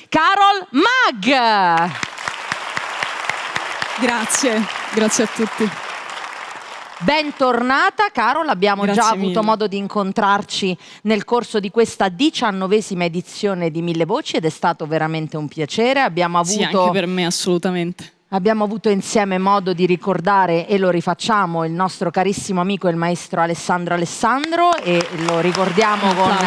Carol Mag. Grazie a tutti. Bentornata Carol, abbiamo Grazie già mille. avuto modo di incontrarci nel corso di questa 19ª edizione di Mille Voci ed è stato veramente un piacere. Sì, anche per me, assolutamente. Abbiamo avuto insieme modo di ricordare, e lo rifacciamo, il nostro carissimo amico il maestro Alessandro e lo ricordiamo con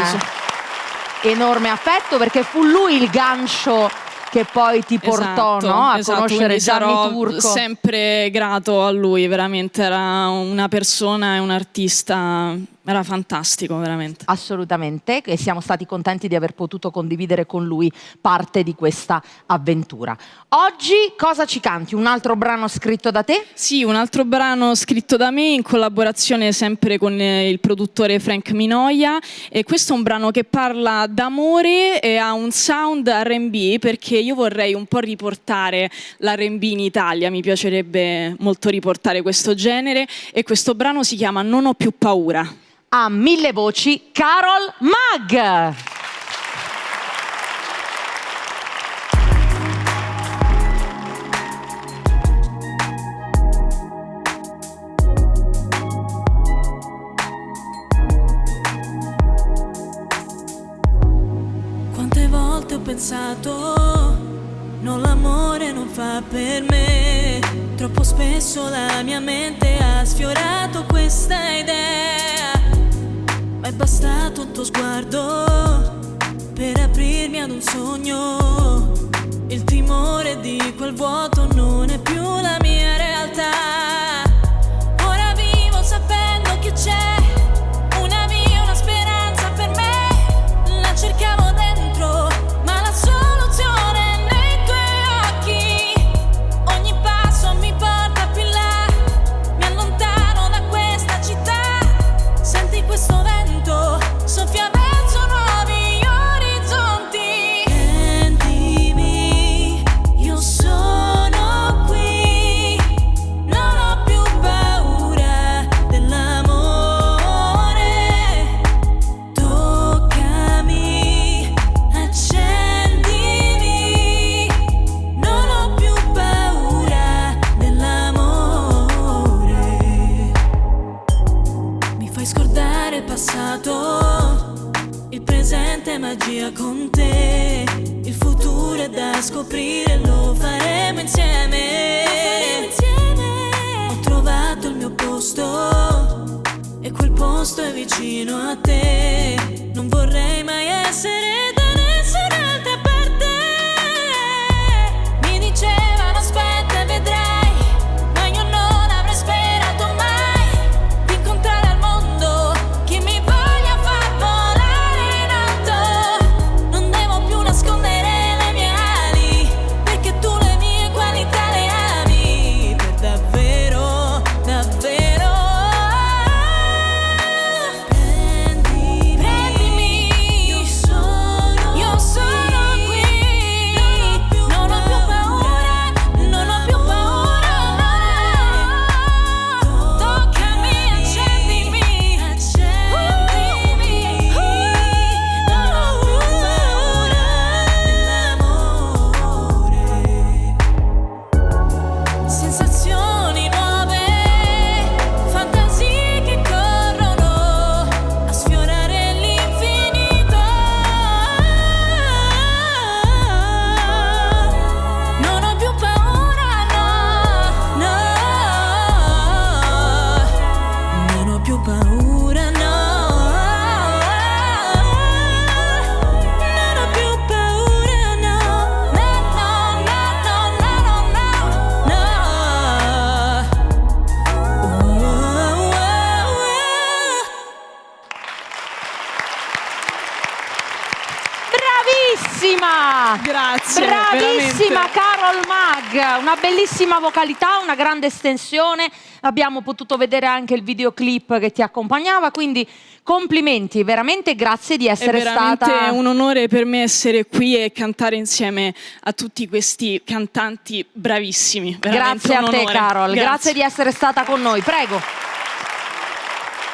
enorme affetto perché fu lui il gancio che poi ti portò a conoscere Gianni Turco. Sempre grato a lui, veramente era una persona e un artista, era fantastico veramente. Assolutamente, e siamo stati contenti di aver potuto condividere con lui parte di questa avventura. Oggi cosa ci canti? Un altro brano scritto da te? Sì, un altro brano scritto da me in collaborazione sempre con il produttore Frank Minoia, e questo è un brano che parla d'amore e ha un sound R&B, perché io vorrei un po' riportare l'R&B in Italia, mi piacerebbe molto riportare questo genere, e questo brano si chiama Non ho più paura. A Mille Voci, Carol Mag. Quante volte ho pensato, no, l'amore non fa per me. Troppo spesso la mia mente ha sfiorato questa idea, ma è bastato un tuo sguardo per aprirmi ad un sogno. Il timore di quel vuoto non è più la mia realtà. Ora vivo sapendo che c'è una via, una speranza per me. La cercavo dentro, ma la soluzione è nei tuoi occhi. Ogni passo mi porta più in là, mi allontano da questa città. Senti questo vento, soffia verso nuovi orizzonti. Sentimi, io sono qui, non ho più paura dell'amore. Toccami, accendimi, non ho più paura dell'amore. Mi fai scordare il passato, il presente è magia con te. Il futuro è da scoprire, lo faremo insieme. Ho trovato il mio posto e quel posto è vicino a te. Non vorrei mai essere da nessun'altra parte. Mi dicevano aspetta e vedrai, ma io non avrei sperato mai di incontrare al mondo chi mi voglia far volare in alto. Non devo più nascondere le mie ali, perché tu le mie qualità le ami per davvero, davvero. Prendimi, io sono qui, non ho più paura, non ho più paura, no. Toccami, accendimi, non ho più paura dell'amore. Sensazioni nuove, fantasie che corrono a sfiorare l'infinito. Non ho più paura, no, no. Non ho più paura, no. Non ho più paura, no. No, no, no, no, no, no, no. Bravissima! Grazie, Bravissima veramente. Carol Mag, una bellissima vocalità, una grande estensione. Abbiamo potuto vedere anche il videoclip che ti accompagnava, quindi complimenti, veramente grazie di È essere veramente stata un onore per me essere qui e cantare insieme a tutti questi cantanti bravissimi. Veramente Grazie a un te onore. Carol, Grazie. grazie di essere stata con noi, prego.